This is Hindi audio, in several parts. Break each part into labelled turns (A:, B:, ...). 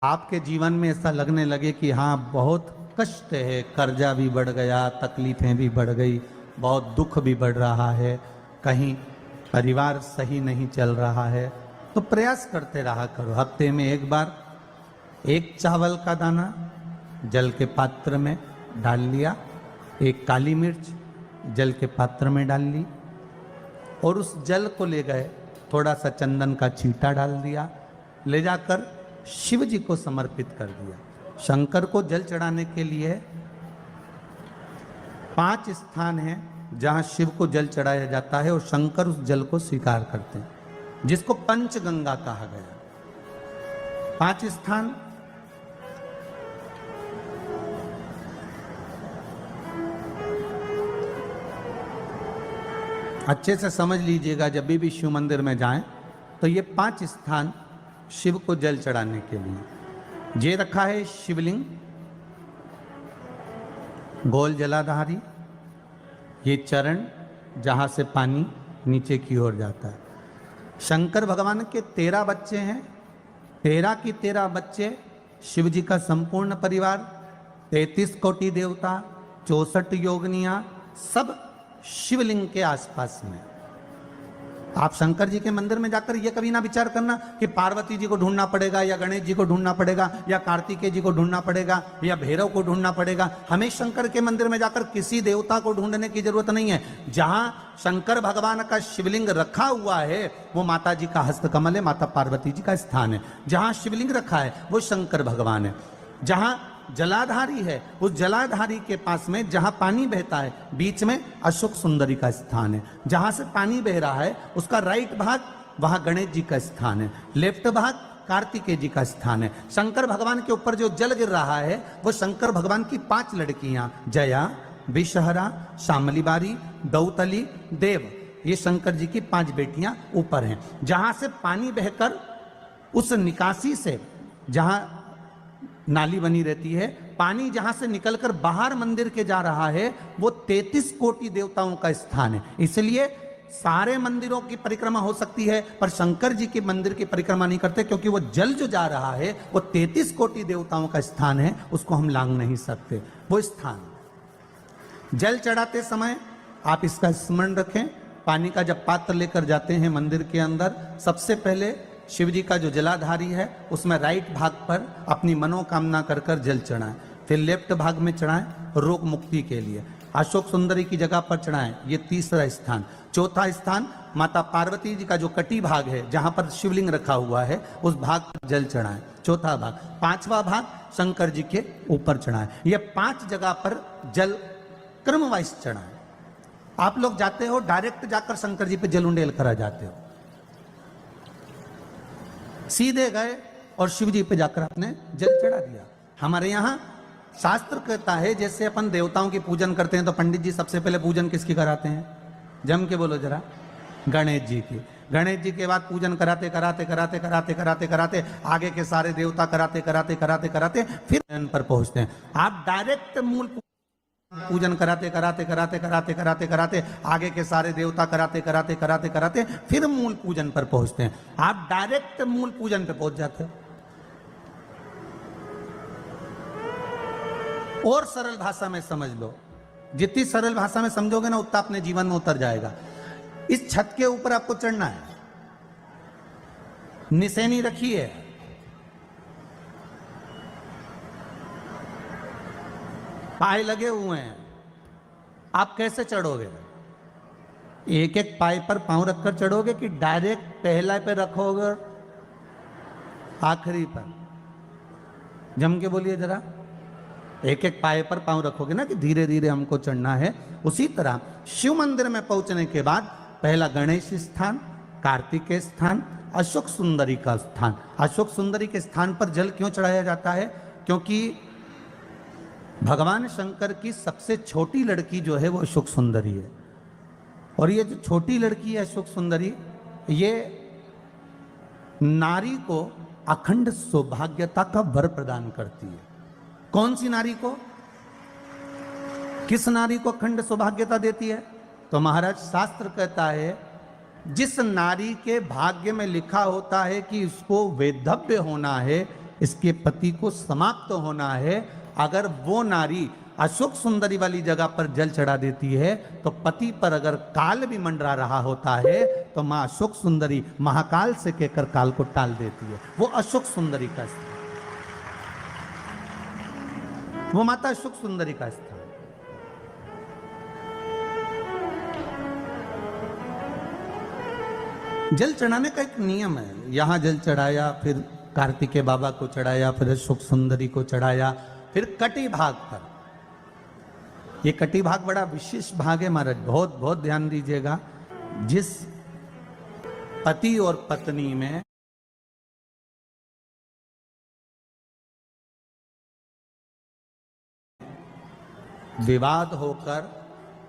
A: आपके जीवन में ऐसा लगने लगे कि हाँ बहुत कष्ट है, कर्जा भी बढ़ गया, तकलीफें भी बढ़ गई, बहुत दुख भी बढ़ रहा है, कहीं परिवार सही नहीं चल रहा है, तो प्रयास करते रहा करो। हफ्ते में एक बार एक चावल का दाना जल के पात्र में डाल लिया, एक काली मिर्च जल के पात्र में डाल ली और उस जल को ले गए, थोड़ा सा चंदन का छींटा डाल दिया, ले जाकर शिव जी को समर्पित कर दिया। शंकर को जल चढ़ाने के लिए 5 स्थान हैं जहां शिव को जल चढ़ाया जाता है और शंकर उस जल को स्वीकार करते हैं, जिसको पंचगंगा कहा गया। 5 स्थान अच्छे से समझ लीजिएगा। जब भी शिव मंदिर में जाएं तो ये 5 स्थान शिव को जल चढ़ाने के लिए ये रखा है। शिवलिंग, गोल जलाधारी, ये चरण जहां से पानी नीचे की ओर जाता है। शंकर भगवान के 13 बच्चे हैं, 13 की 13 बच्चे, शिव जी का संपूर्ण परिवार, 33 कोटि देवता, 64 योगनियां, सब शिवलिंग के आसपास में। आप शंकर जी के मंदिर में जाकर ये कभी ना विचार करना कि पार्वती जी को ढूंढना पड़ेगा या गणेश जी को ढूंढना पड़ेगा या कार्तिकेय जी को ढूंढना पड़ेगा या भैरव को ढूंढना पड़ेगा। हमें शंकर के मंदिर में जाकर किसी देवता को ढूंढने की जरूरत नहीं है। जहां शंकर भगवान का शिवलिंग रखा हुआ है वो माता जी का हस्तकमल है, माता पार्वती जी का स्थान है। जहां शिवलिंग रखा है वो शंकर भगवान है। जहां जलाधारी है उस जलाधारी के पास में जहां पानी बहता है बीच में अशोक सुंदरी का स्थान है। जहां से पानी बह रहा है उसका राइट भाग वहां गणेश जी का स्थान है, लेफ्ट भाग कार्तिकेय जी का स्थान है। शंकर भगवान के ऊपर जो जल गिर रहा है वो शंकर भगवान की 5 लड़कियां जया, विषहरा, शामली बारी, दौतली, देव, ये शंकर जी की 5 बेटियां ऊपर हैं। जहां से पानी बहकर उस निकासी से, जहां नाली बनी रहती है, पानी जहां से निकलकर बाहर मंदिर के जा रहा है वो 33 कोटि देवताओं का स्थान है। इसलिए सारे मंदिरों की परिक्रमा हो सकती है पर शंकर जी के मंदिर की परिक्रमा नहीं करते, क्योंकि वो जल जो जा रहा है वो 33 कोटि देवताओं का स्थान है, उसको हम लांघ नहीं सकते। वो स्थान जल चढ़ाते समय आप इसका स्मरण रखें। पानी का जब पात्र लेकर जाते हैं मंदिर के अंदर, सबसे पहले शिव जी का जो जलाधारी है उसमें राइट भाग पर अपनी मनोकामना कर कर जल चढ़ाएं, फिर लेफ्ट भाग में चढ़ाएं रोग मुक्ति के लिए। अशोक सुंदरी की जगह पर चढ़ाएं, ये 3रा स्थान। 4था स्थान माता पार्वती जी का जो कटी भाग है जहां पर शिवलिंग रखा हुआ है उस भाग पर जल चढ़ाएं, 4था भाग। 5वां भाग शंकर जी के ऊपर चढ़ाएं। ये 5 जगह पर जल क्रमवाइज चढ़ाएं। आप लोग जाते हो डायरेक्ट जाकर शंकर जी पे जल उंडेल करा जाते हो, सीधे गए और शिव जी पे जाकर आपने जल चढ़ा दिया। हमारे यहाँ शास्त्र कहता है जैसे अपन देवताओं की पूजन करते हैं तो पंडित जी सबसे पहले पूजन किसकी कराते हैं? जम के बोलो जरा, गणेश जी की। गणेश जी के बाद पूजन कराते कराते कराते कराते कराते कराते आगे के सारे देवता कराते कराते कराते कराते फिर इन पर पहुंचते हैं। आप डायरेक्ट मूल पूजन कराते कराते कराते कराते कराते कराते आगे के सारे देवता कराते कराते कराते कराते फिर मूल पूजन पर पहुंचते हैं। आप डायरेक्ट मूल पूजन पे पहुंच जाते हैं। और सरल भाषा में समझ लो, जितनी सरल भाषा में समझोगे ना उतना अपने जीवन में उतर जाएगा। इस छत के ऊपर आपको चढ़ना है, निशानी रखी है, पाए लगे हुए हैं, आप कैसे चढ़ोगे? एक एक पाए पर पांव रखकर चढ़ोगे कि डायरेक्ट पहला पे रखोगे आखिरी पर? जम के बोलिए जरा, एक एक पाए पर पांव रखोगे ना कि धीरे धीरे हमको चढ़ना है। उसी तरह शिव मंदिर में पहुंचने के बाद पहला गणेश स्थान, कार्तिकेय स्थान, अशोक सुंदरी का स्थान। अशोक सुंदरी के स्थान पर जल क्यों चढ़ाया जाता है? क्योंकि भगवान शंकर की सबसे छोटी लड़की जो है वो अशोक सुंदरी है, और ये जो छोटी लड़की है अशोक सुंदरी, ये नारी को अखंड सौभाग्यता का वर प्रदान करती है। कौन सी नारी को? किस नारी को अखंड सौभाग्यता देती है? तो महाराज शास्त्र कहता है जिस नारी के भाग्य में लिखा होता है कि इसको वैधव्य होना है, इसके पति को समाप्त होना है। अगर वो नारी अशोक सुंदरी वाली जगह पर जल चढ़ा देती है तो पति पर अगर काल भी मंडरा रहा होता है तो मां अशोक सुंदरी महाकाल से कहकर काल को टाल देती है। वो अशोक सुंदरी का स्थान, वो माता अशोक सुंदरी का स्थान। जल चढ़ाने का एक नियम है। यहां जल चढ़ाया, फिर कार्तिकेय बाबा को चढ़ाया, फिर अशोक सुंदरी को चढ़ाया, फिर कटी भाग पर। ये कटी भाग बड़ा विशेष भाग है महाराज, बहुत बहुत ध्यान दीजिएगा। जिस पति और पत्नी में विवाद होकर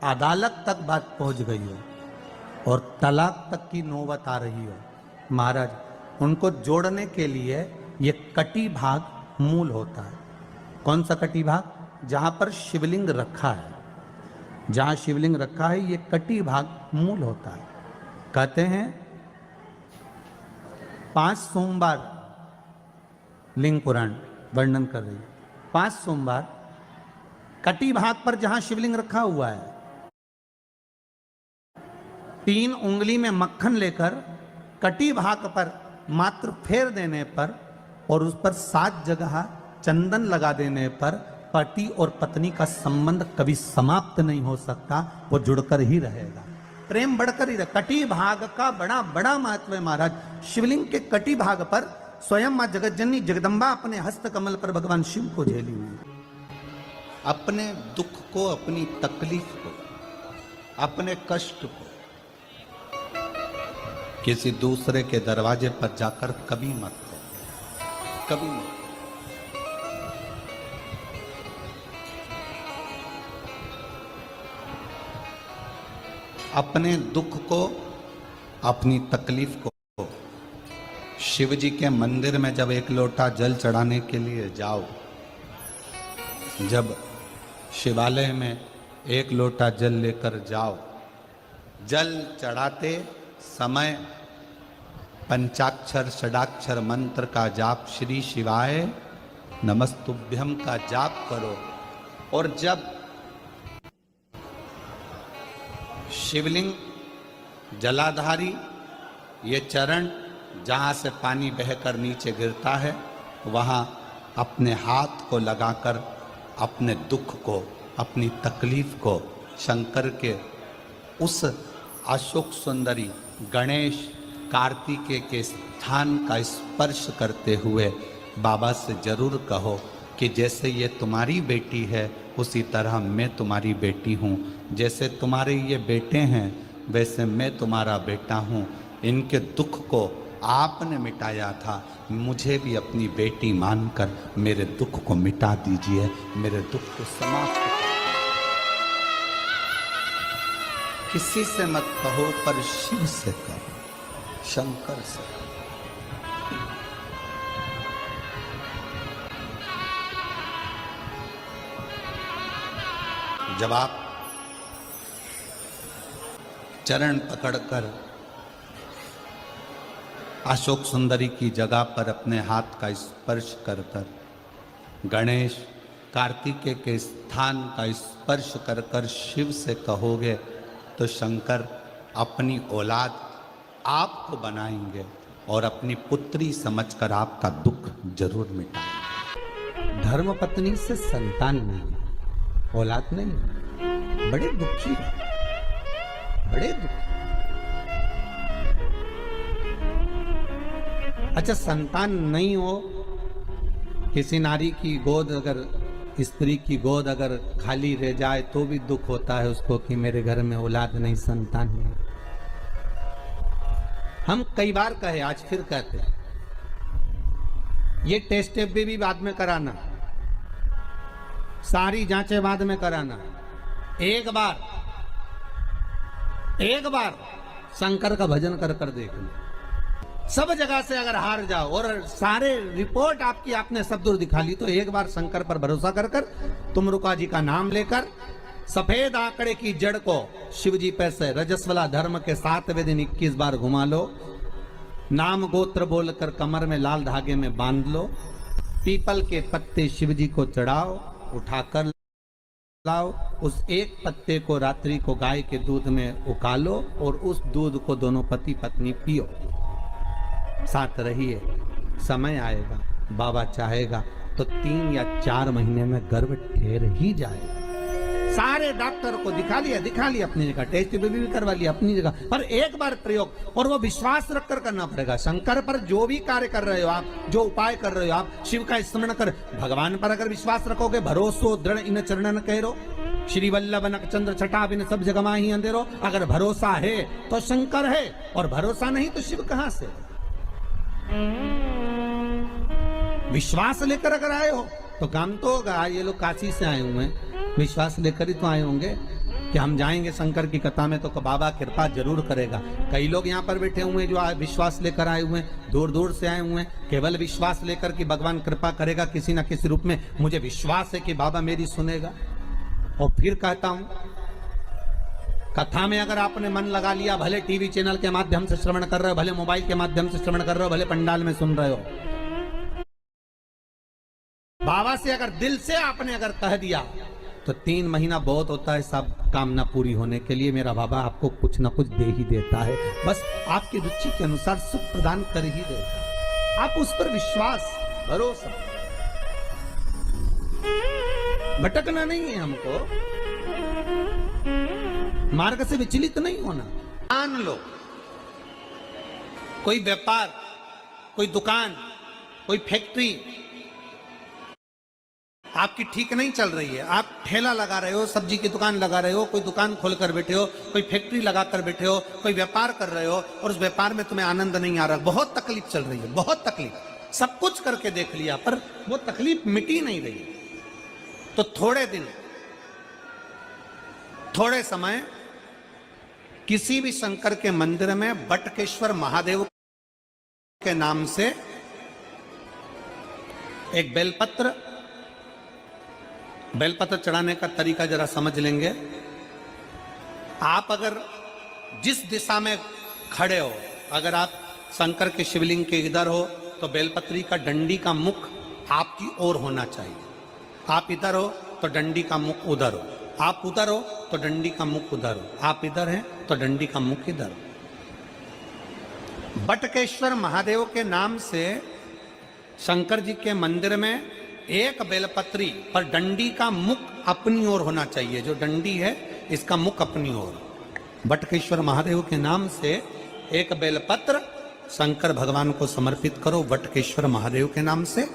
A: अदालत तक बात पहुंच गई हो और तलाक तक की नौबत आ रही हो, महाराज उनको जोड़ने के लिए ये कटी भाग मूल होता है। कौन सा कटी भाग? जहां पर शिवलिंग रखा है, जहां शिवलिंग रखा है ये कटी भाग मूल होता है। कहते हैं 5 सोमवार, लिंग पुराण वर्णन कर रही है, 5 सोमवार कटी भाग पर जहां शिवलिंग रखा हुआ है, 3 उंगली में मक्खन लेकर कटी भाग पर मात्र फेर देने पर और उस पर 7 जगह चंदन लगा देने पर पति और पत्नी का संबंध कभी समाप्त नहीं हो सकता, वो जुड़कर ही रहेगा, प्रेम बढ़कर ही रहेगा। कटी भाग का बड़ा बड़ा महत्व है महाराज। शिवलिंग के कटी भाग पर स्वयं मां जगतजननी जगदम्बा अपने हस्त कमल पर भगवान शिव को झेली हुई, अपने दुख को, अपनी तकलीफ को, अपने कष्ट को किसी दूसरे के दरवाजे पर जाकर कभी मत करो, कभी मत। अपने दुख को, अपनी तकलीफ को शिव जी के मंदिर में जब 1 लोटा जल चढ़ाने के लिए जाओ, जब शिवालय में 1 लोटा जल लेकर जाओ, जल चढ़ाते समय पंचाक्षर षडाक्षर मंत्र का जाप, श्री शिवाय नमस्तुभ्यम का जाप करो। और जब शिवलिंग जलाधारी ये चरण जहाँ से पानी बहकर नीचे गिरता है, वहाँ अपने हाथ को लगाकर अपने दुख को, अपनी तकलीफ को शंकर के उस अशोक सुंदरी गणेश कार्तिकेय के स्थान का स्पर्श करते हुए बाबा से जरूर कहो कि जैसे ये तुम्हारी बेटी है उसी तरह मैं तुम्हारी बेटी हूँ, जैसे तुम्हारे ये बेटे हैं वैसे मैं तुम्हारा बेटा हूँ। इनके दुख को आपने मिटाया था, मुझे भी अपनी बेटी मानकर मेरे दुख को मिटा दीजिए, मेरे दुख को समाप्त कर। किसी से मत कहो पर शिव से कहो, शंकर से कहो। जब आप चरण पकड़कर अशोक सुंदरी की जगह पर अपने हाथ का स्पर्श कर कर, गणेश कार्तिकेय के स्थान का स्पर्श कर कर शिव से कहोगे तो शंकर अपनी औलाद आपको बनाएंगे और अपनी पुत्री समझकर आपका दुख जरूर मिटाएंगे। धर्म पत्नी से संतान नहीं, औलाद नहीं, बड़े दुखी, बड़े दुखी। अच्छा, संतान नहीं हो, किसी नारी की गोद अगर, स्त्री की गोद अगर खाली रह जाए तो भी दुख होता है उसको कि मेरे घर में औलाद नहीं, संतान नहीं। हम कई बार कहे, आज फिर कहते हैं, ये टेस्ट भी बाद में कराना, सारी जांचें बाद में कराना। एक बार शंकर का भजन कर कर देखना। सब जगह से अगर हार जाओ और सारे रिपोर्ट आपकी आपने सब दूर दिखा ली तो एक बार शंकर पर भरोसा कर कर तुमरुका जी का नाम लेकर सफेद आंकड़े की जड़ को शिव जी पे से रजस्वला धर्म के 7वें दिन 21 बार घुमा लो। नाम गोत्र बोलकर कमर में लाल धागे में बांध लो पीपल के पत्ते शिव जी को चढ़ाओ, उठाकर लाओ, उस एक पत्ते को रात्रि को गाय के दूध में उकालो और उस दूध को दोनों पति पत्नी पियो, साथ रहिए। समय आएगा, बाबा चाहेगा तो 3 या 4 महीने में गर्भ ठहर ही जाएगा। सारे डॉक्टर को दिखा लिया अपनी जगह, टेस्ट भी करवा लिया अपनी जगह, पर एक बार प्रयोग, और वो विश्वास रखकर करना पड़ेगा। शंकर पर जो भी कार्य कर रहे हो आप, जो उपाय कर रहे हो आप, शिव का स्मरण कर, भगवान पर अगर विश्वास रखोगे, भरोसो दृढ़ इन चरणन कहो, श्री वल्लभ नख चंद्र छटा बिन सब जगह माही अंधेरो। अगर भरोसा है तो शंकर है, और भरोसा नहीं तो शिव कहां से। विश्वास लेकर अगर आए हो तो काम तो होगा। ये लोग काशी से आए हुए हैं, विश्वास लेकर ही तो आए होंगे कि हम जाएंगे शंकर की कथा में तो बाबा कृपा जरूर करेगा। कई लोग यहाँ पर बैठे हुए हैं जो विश्वास लेकर आए हुए हैं, दूर दूर से आए हुए हैं, केवल विश्वास लेकर कि भगवान कृपा करेगा किसी न किसी रूप में, मुझे विश्वास है कि बाबा मेरी सुनेगा। और फिर कहता हूं, कथा में अगर आपने मन लगा लिया, भले टीवी चैनल के माध्यम से श्रवण कर रहे हो, भले मोबाइल के माध्यम से श्रवण कर रहे हो, भले पंडाल में सुन रहे हो, बाबा से अगर दिल से आपने अगर कह दिया तो 3 महीना बहुत होता है सब कामना पूरी होने के लिए। मेरा बाबा आपको कुछ ना कुछ दे ही देता है, बस आपकी रुचि के अनुसार सुख प्रदान कर ही देता। आप उस पर विश्वास, भरोसा, भटकना नहीं है हमको, मार्ग से विचलित नहीं होना। मान लो कोई व्यापार, कोई दुकान, कोई फैक्ट्री आपकी ठीक नहीं चल रही है, आप ठेला लगा रहे हो, सब्जी की दुकान लगा रहे हो, कोई दुकान खोलकर बैठे हो, कोई फैक्ट्री लगाकर बैठे हो, कोई व्यापार कर रहे हो, और उस व्यापार में तुम्हें आनंद नहीं आ रहा, बहुत तकलीफ चल रही है, बहुत तकलीफ, सब कुछ करके देख लिया पर वो तकलीफ मिटी नहीं रही। तो थोड़े दिन, थोड़े समय किसी भी शंकर के मंदिर में बटकेश्वर महादेव के नाम से एक बेलपत्र चढ़ाने का तरीका जरा समझ लेंगे। आप अगर जिस दिशा में खड़े हो, अगर आप शंकर के शिवलिंग के इधर हो तो बेलपत्री का डंडी का मुख आपकी ओर होना चाहिए। आप इधर हो तो डंडी का मुख उधर हो, आप उधर हो तो डंडी का मुख उधर हो, आप इधर हैं तो डंडी का मुख इधर हो। बटकेश्वर महादेव के नाम से शंकर जी के मंदिर में एक बेलपत्री पर डंडी का मुख अपनी ओर होना चाहिए। जो डंडी है इसका मुख अपनी ओर। बटकेश्वर महादेव के नाम से एक बेलपत्र शंकर भगवान को समर्पित करो बटकेश्वर महादेव के नाम से।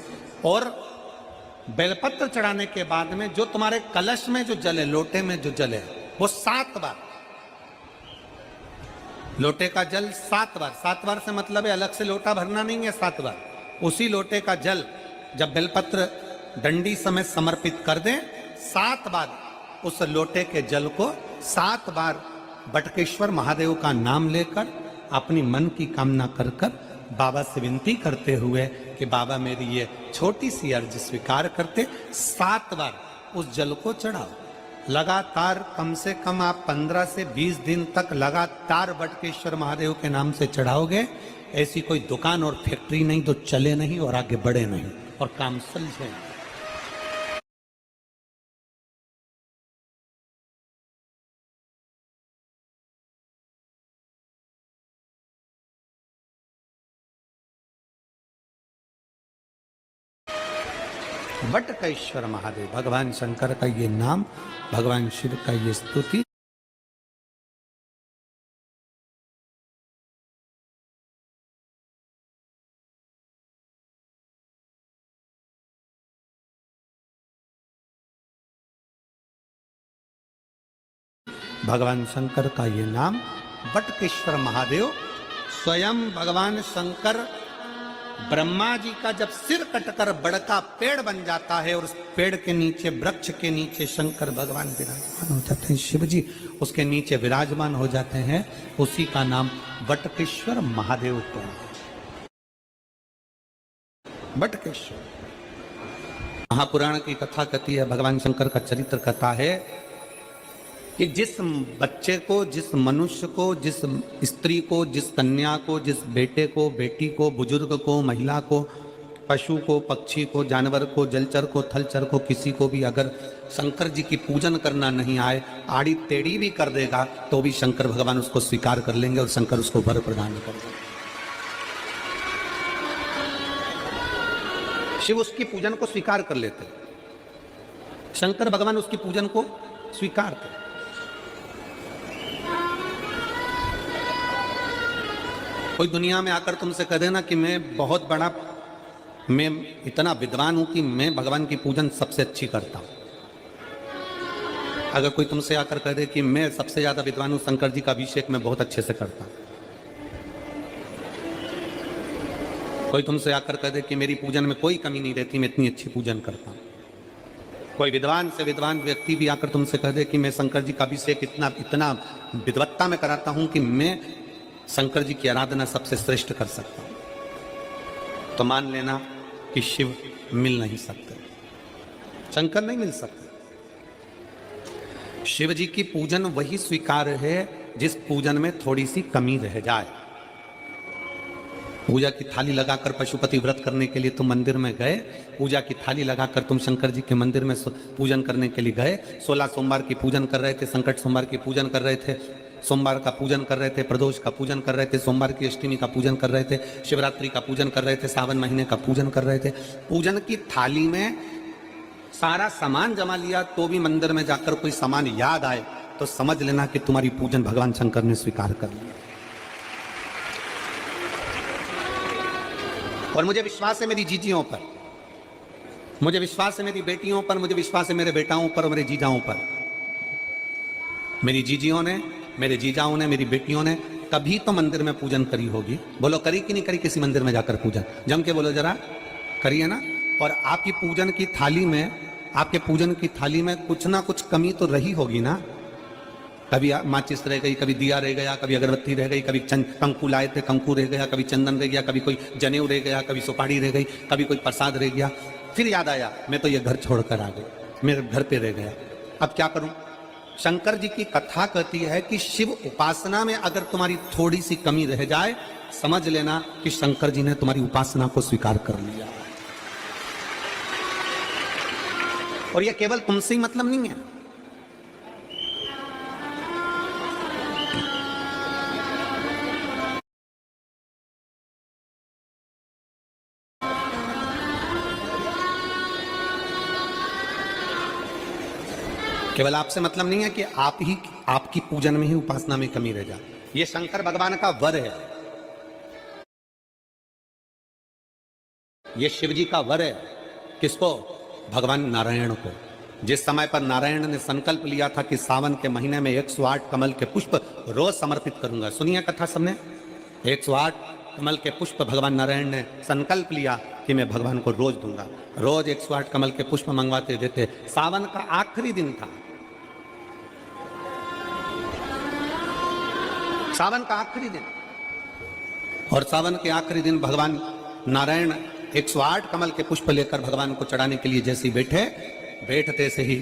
A: और बेलपत्र चढ़ाने के बाद में जो तुम्हारे कलश में जो जले, लोटे में जो जले, वो 7 बार, लोटे का जल 7 बार, 7 बार से मतलब है अलग से लोटा भरना नहीं है, 7 बार उसी लोटे का जल जब बेलपत्र डंडी समेत समर्पित कर दें, 7 बार उस लोटे के जल को 7 बार बटकेश्वर महादेव का नाम लेकर अपनी मन की कामना कर कर बाबा से विनती करते हुए कि बाबा मेरी ये छोटी सी अर्ज स्वीकार करते, 7 बार उस जल को चढ़ाओ। लगातार कम से कम आप 15 से 20 दिन तक लगातार बटकेश्वर महादेव के नाम से चढ़ाओगे। ऐसी कोई दुकान और फैक्ट्री नहीं तो चले नहीं और आगे बढ़े नहीं और काम सुलझे। बटकेश्वर महादेव, भगवान शंकर का ये नाम, भगवान शिव का ये स्तुति। भगवान शंकर का ये नाम बटकेश्वर महादेव। स्वयं भगवान शंकर ब्रह्मा जी का जब सिर कटकर बड़का पेड़ बन जाता है और उस पेड़ के नीचे, वृक्ष के नीचे शंकर भगवान विराजमान हो जाते हैं, शिव जी उसके नीचे विराजमान हो जाते हैं, उसी का नाम बटकेश्वर महादेव को। बटकेश्वर महापुराण की कथा कहती है, भगवान शंकर का चरित्र कथा है कि जिस बच्चे को, जिस मनुष्य को, जिस स्त्री को, जिस कन्या को, जिस बेटे को, बेटी को, बुजुर्ग को, महिला को पशु को, पक्षी को, जानवर को, जलचर को, थलचर को, किसी को भी अगर शंकर जी की पूजन करना नहीं आए, आड़ी टेढ़ी भी कर देगा तो भी शंकर भगवान उसको स्वीकार कर लेंगे और शंकर उसको वर प्रदान कर देंगे। शिव उसकी पूजन को स्वीकार कर लेते, शंकर भगवान उसकी पूजन को स्वीकार कर। कोई दुनिया में आकर तुमसे कह देना कि मैं इतना विद्वान हूं कि मैं भगवान की पूजन सबसे अच्छी करता हूं। अगर कोई तुमसे आकर कह दे कि मैं सबसे ज्यादा विद्वान हूं, शंकर जी का अभिषेक मैं बहुत अच्छे से करता हूं। कोई तुमसे आकर कह दे कि मेरी पूजन में कोई कमी नहीं रहती, मैं इतनी अच्छी पूजन करता हूं। कोई विद्वान से विद्वान व्यक्ति भी आकर तुमसे कह दे कि मैं शंकर जी का अभिषेक इतना विद्वत्ता में कराता हूं कि मैं शंकर जी की आराधना सबसे श्रेष्ठ कर सकता हूं, तो मान लेना कि शिव मिल नहीं सकते, शंकर नहीं मिल सकते। शिव जी की पूजन वही स्वीकार है जिस पूजन में थोड़ी सी कमी रह जाए। पूजा की थाली लगाकर पशुपति व्रत करने के लिए तुम मंदिर में गए, पूजा की थाली लगाकर तुम शंकर जी के मंदिर में पूजन करने के लिए गए, 16 सोमवार की पूजन कर रहे थे, संकट सोमवार की पूजन कर रहे थे, सोमवार का पूजन कर रहे थे, प्रदोष का पूजन कर रहे थे, सोमवार की अष्टमी का पूजन कर रहे थे, शिवरात्रि का पूजन कर रहे थे, सावन महीने का पूजन कर रहे थे। पूजन की थाली में सारा सामान जमा लिया तो भी मंदिर में जाकर कोई सामान याद आए तो समझ लेना कि तुम्हारी पूजन भगवान शंकर ने स्वीकार कर लिया। और मुझे विश्वास है मेरी जीजियों पर, मुझे विश्वास है मेरी बेटियों पर, मुझे विश्वास है मेरे बेटाओं पर और मेरे जीजाओं पर। मेरी जीजियों ने, मेरे जीजाओं ने, मेरी बेटियों ने कभी तो मंदिर में पूजन करी होगी। बोलो करी कि नहीं करी किसी मंदिर में जाकर पूजन? जम के बोलो जरा, करिए ना। और आपकी पूजन की थाली में, आपके पूजन की थाली में कुछ ना कुछ कमी तो रही होगी ना। कभी माचिस रह गई, कभी दिया रह गया, कभी अगरबत्ती रह गई, कभी कंकु लाए थे कंकु रह गया, कभी चंदन रह गया, कभी कोई जनेऊ रह गया, कभी सुपारी रह गई, कभी कोई प्रसाद रह गया। फिर याद आया मैं तो ये घर छोड़कर आ गई, मेरे घर पे रह गया, अब क्या करूं? शंकर जी की कथा कहती है कि शिव उपासना में अगर तुम्हारी थोड़ी सी कमी रह जाए, समझ लेना कि शंकर जी ने तुम्हारी उपासना को स्वीकार कर लिया। और यह केवल तुमसे ही मतलब नहीं है, केवल आपसे मतलब नहीं है कि आपकी पूजन में ही, उपासना में कमी रह जाए। यह शंकर भगवान का वर है, यह शिव जी का वर है। किसको? भगवान नारायण को। जिस समय पर नारायण ने संकल्प लिया था कि सावन के महीने में 108 कमल के पुष्प रोज समर्पित करूंगा, सुनिए कथा सबने। 108 कमल के पुष्प भगवान नारायण ने संकल्प लिया कि मैं भगवान को रोज दूंगा। रोज 108 कमल के पुष्प मंगवाते देते। सावन का आखिरी दिन था, सावन का आखिरी दिन, और सावन के आखिरी दिन भगवान नारायण 108 कमल के पुष्प लेकर भगवान को चढ़ाने के लिए जैसे ही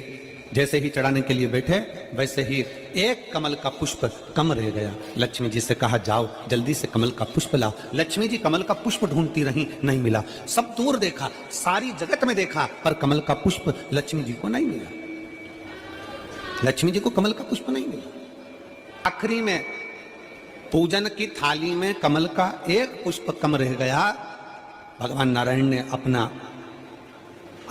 A: जैसे ही चढ़ाने के लिए बैठे, वैसे ही एक कमल का पुष्प कम रह गया। लक्ष्मी जी से कहा जाओ जल्दी से कमल का पुष्प लाओ। लक्ष्मी जी कमल का पुष्प ढूंढती रही, नहीं मिला। सब दूर देखा, सारी जगत में देखा, पर कमल का पुष्प लक्ष्मी जी को नहीं मिला। लक्ष्मी जी को कमल का पुष्प नहीं मिला। आखिरी में पूजन की थाली में कमल का एक पुष्प कम रह गया। भगवान नारायण ने अपना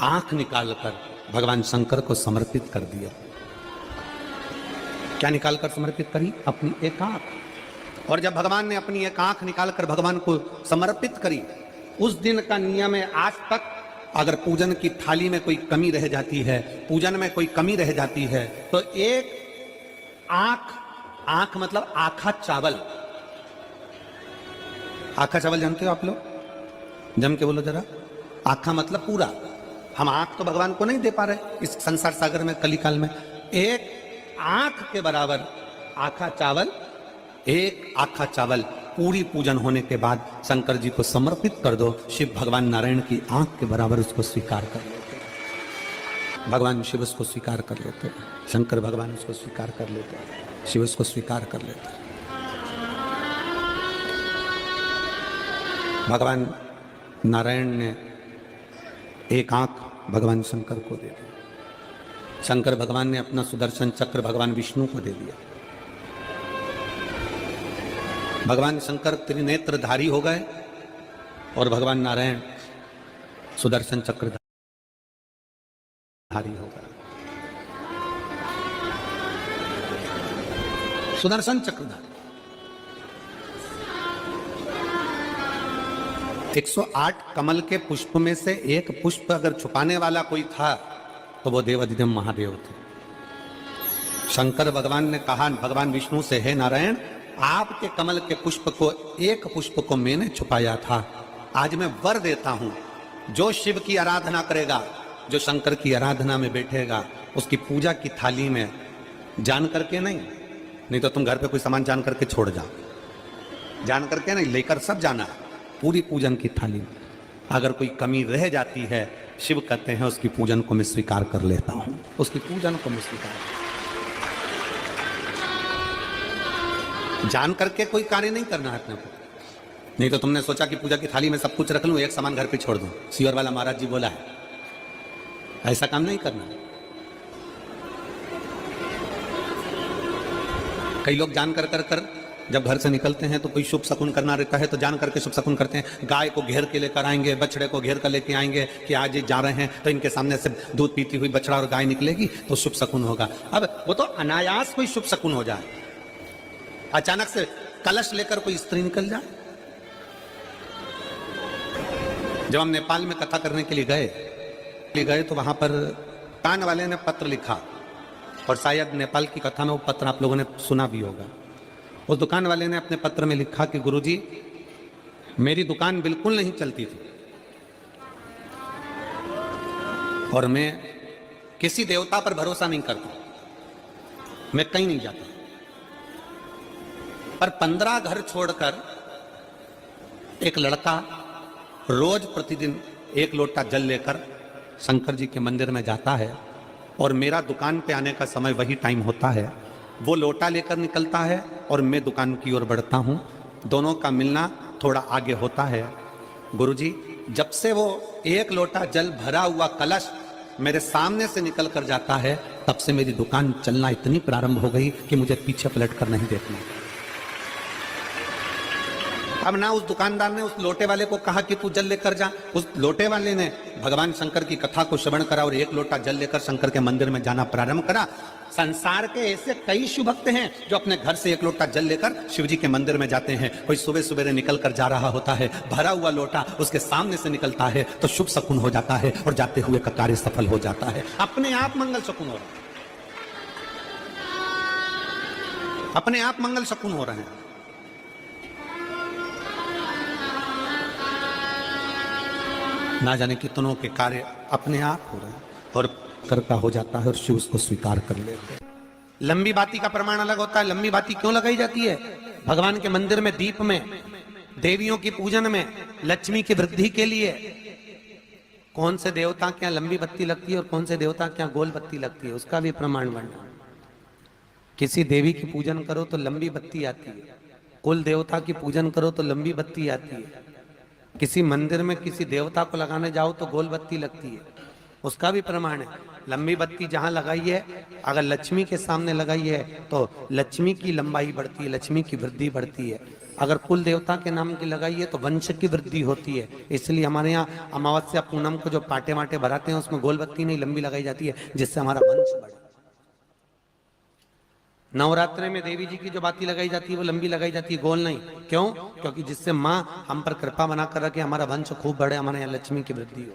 A: आंख निकालकर भगवान शंकर को समर्पित कर दिया। क्या निकालकर समर्पित करी? अपनी एक आंख। और जब भगवान ने अपनी एक आंख निकालकर भगवान को समर्पित करी, उस दिन का नियम है आज तक, अगर पूजन की थाली में कोई कमी रह जाती है, पूजन में कोई कमी रह जाती है, तो एक आंख मतलब आखा चावल। आखा चावल जानते हो आप लोग? जम के बोलो जरा। आखा मतलब पूरा। हम आंख तो भगवान को नहीं दे पा रहे इस संसार सागर में, कलिकाल में। एक आंख के बराबर आखा चावल, एक आखा चावल पूरी पूजन होने के बाद शंकर जी को समर्पित कर दो। शिव भगवान नारायण की आंख के बराबर उसको स्वीकार कर लेते, भगवान शिव उसको स्वीकार कर लेते, शंकर भगवान उसको स्वीकार कर लेते, शिव उसको स्वीकार कर लेते। भगवान नारायण ने एक आंख भगवान शंकर को दे दी। शंकर भगवान ने अपना सुदर्शन चक्र भगवान विष्णु को दे दिया। भगवान शंकर त्रिनेत्रधारी हो गए और भगवान नारायण सुदर्शन चक्रधारी हो गए। सुदर्शन चक्रधारी 108 कमल के पुष्प में से एक पुष्प अगर छुपाने वाला कोई था तो वो देवाधिदेव महादेव थे। शंकर भगवान ने कहा भगवान विष्णु से, हे नारायण, आपके कमल के पुष्प को, एक पुष्प को मैंने छुपाया था। आज मैं वर देता हूं, जो शिव की आराधना करेगा, जो शंकर की आराधना में बैठेगा, उसकी पूजा की थाली में जान करके नहीं तो तुम घर पे कोई सामान जान करके छोड़ जाओ, जान करके नहीं, लेकर सब जाना है। पूरी पूजन की थाली में अगर कोई कमी रह जाती है, शिव कहते हैं उसकी पूजन को मैं स्वीकार कर लेता हूं, उसकी पूजन को मैं स्वीकार। जान करके कोई कार्य नहीं करना है अपने को। नहीं तो तुमने सोचा कि पूजा की थाली में सब कुछ रख लूं, एक सामान घर पे छोड़ दूं। सियोर वाला महाराज जी बोला है, ऐसा काम नहीं करना। कई लोग जान कर जब घर से निकलते हैं तो कोई शुभ शकुन करना रहता है तो जान करके शुभ शकुन करते हैं। गाय को घेर के लेकर आएंगे, बछड़े को घेर कर लेके आएंगे कि आज जा रहे हैं तो इनके सामने से दूध पीती हुई बछड़ा और गाय निकलेगी तो शुभ शकुन होगा। अब वो तो अनायास कोई शुभ शकुन हो जाए, अचानक से कलश लेकर कोई स्त्री निकल जाए। जब हम नेपाल में कथा करने के लिए गए तो वहां पर कान वाले ने पत्र लिखा, और शायद नेपाल की कथा में वो पत्र आप लोगों ने सुना भी होगा। उस दुकान वाले ने अपने पत्र में लिखा कि गुरुजी, मेरी दुकान बिल्कुल नहीं चलती थी और मैं किसी देवता पर भरोसा नहीं करता, मैं कहीं नहीं जाता, पर 15 घर छोड़कर एक लड़का रोज प्रतिदिन एक लोटा जल लेकर शंकर जी के मंदिर में जाता है और मेरा दुकान पे आने का समय वही टाइम होता है। वो लोटा लेकर निकलता है और मैं दुकान की ओर बढ़ता हूँ, दोनों का मिलना थोड़ा आगे होता है। गुरुजी, जब से वो एक लोटा जल भरा हुआ कलश मेरे सामने से निकल कर जाता है, तब से मेरी दुकान चलना इतनी प्रारंभ हो गई कि मुझे पीछे पलट कर नहीं देखना। अब ना उस दुकानदार ने उस लोटे वाले को कहा कि तू जल लेकर जा, उस लोटे वाले ने भगवान शंकर की कथा को श्रवण करा और एक लोटा जल लेकर शंकर के मंदिर में जाना प्रारंभ करा। संसार के ऐसे कई शिव भक्त हैं जो अपने घर से एक लोटा जल लेकर शिव जी के मंदिर में जाते हैं। कोई सुबह सुबह निकल कर जा रहा होता है, भरा हुआ लोटा उसके सामने से निकलता है तो शुभ शकुन हो जाता है और जाते हुए का कार्य सफल हो जाता है। अपने आप मंगल शकुन हो रहा है, अपने आप मंगल शकुन हो रहे हैं। ना जाने कितनों के कार्य अपने आप हो रहे हैं और करता हो जाता है और शिव उसको स्वीकार कर लेते हैं। लंबी बाती का प्रमाण अलग होता है। लंबी बाती क्यों लगाई जाती है? भगवान के मंदिर में दीप में, देवियों की पूजन में, लक्ष्मी की वृद्धि के लिए। कौन से देवता क्या लंबी बत्ती लगती है और कौन से देवता क्या गोल बत्ती लगती है, उसका भी प्रमाण वर्णन। किसी देवी की पूजन करो तो लंबी बत्ती आती है, कुल देवता की पूजन करो तो लंबी बत्ती आती है। किसी मंदिर में किसी देवता को लगाने जाओ तो गोल बत्ती लगती है, उसका भी प्रमाण है। लंबी बत्ती जहां लगाई है, अगर लक्ष्मी के सामने लगाई है तो लक्ष्मी की लंबाई बढ़ती है, लक्ष्मी की वृद्धि बढ़ती है। अगर कुल देवता के नाम की लगाई है तो वंश की वृद्धि होती है। इसलिए हमारे यहाँ अमावस्या पूनम को जो पाटे माटे भराते हैं उसमें गोल बत्ती नहीं लंबी लगाई जाती है, जिससे हमारा वंश बढ़े। नवरात्रि में देवी जी की जो बाती लगाई जाती है वो लंबी लगाई जाती है, गोल नहीं। क्यों? क्योंकि जिससे माँ हम पर कृपा बना कर रखे, हमारा वंश खूब बढ़े, हमारे यहाँ लक्ष्मी की वृद्धि हो।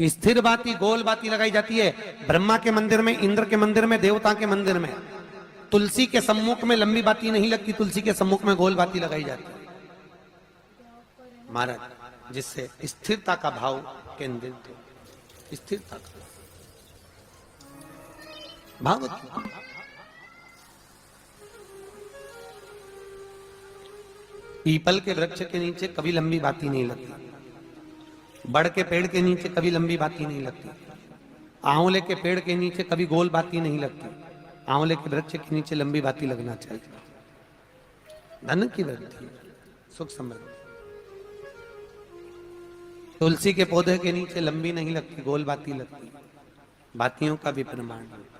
A: स्थिर बाती, गोल बाती लगाई जाती है ब्रह्मा के मंदिर में, इंद्र के मंदिर में, देवता के मंदिर में। तुलसी के सम्मुख में लंबी बाती नहीं लगती, तुलसी के सम्मुख में गोल बाती लगाई जाती है महाराज, जिससे स्थिरता का भाव केंद्रित हो। स्थिरता का भाव। पीपल के वृक्ष के नीचे कभी लंबी बाती नहीं लगती, बड़ के पेड़ के नीचे कभी लंबी बाती नहीं लगती, आंवले के पेड़ के नीचे कभी गोल बाती नहीं लगती। आंवले के वृक्ष के नीचे लंबी बाती लगना चाहिए। धन की वृद्धि, सुख समृद्धि। तुलसी के पौधे के नीचे लंबी नहीं लगती, गोल बाती लगती, बातियों का भी प्रमाण है।